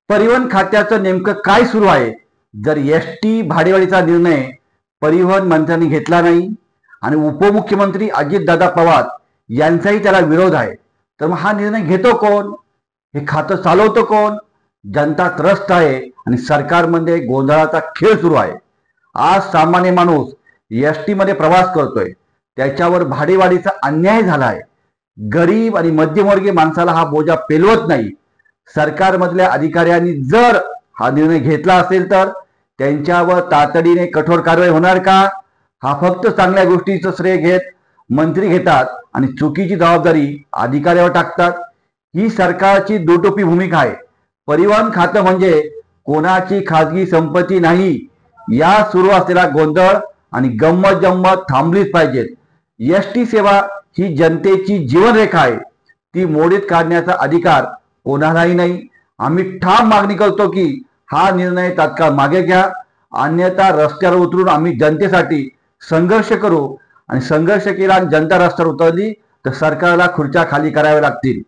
परिवहन खात्याचं नेमकं काय सुरू आहे? जर एसटी भाडेवाढीचा निर्णय परिवहन मंत्र्यांनी घेतला नाही आणि उपमुख्यमंत्री अजितदादा पवार यांचाही त्याला विरोध आहे, तर मग हा निर्णय घेतो कोण? हे खातं चालवतो कोण? जनता त्रस्त आहे आणि सरकारमध्ये गोंधळाचा खेळ सुरू आहे. आज सामान्य माणूस एसटी मध्ये प्रवास करतोय, त्याच्यावर भाडेवाढीचा अन्याय झाला आहे. गरीब आणि मध्यमवर्गीय माणसाला हा बोजा पेलवत नाही. सरकारमधल्या अधिकाऱ्यांनी जर हा निर्णय घेतला असेल तर त्यांच्यावर तातडीने कठोर कारवाई होणार का? हा फक्त चांगल्या गोष्टीचं श्रेय घेत मंत्री घेतात आणि चुकीची जबाबदारी अधिकाऱ्यावर टाकतात. ही सरकारची दुटोपी भूमिका आहे. परिवहन खातं म्हणजे कोणाची खाजगी संपत्ती नाही. या सुरू असलेला गोंधळ आणि गंमत जम्मत थांबलीच पाहिजेत. एसटी सेवा ही जनतेची जीवनरेखा आहे. ती मोडीत काढण्याचा अधिकार कोणालाही नाही. आम्ही ठाम मागणी करतो की हा निर्णय तात्काळ मागे घ्या, अन्यथा रस्त्यावर उतरून आम्ही जनतेसाठी संघर्ष करू आणि संघर्ष केला आणि जनता रस्त्यावर उतरली तर सरकारला खुर्च्या खाली कराव्या लागतील.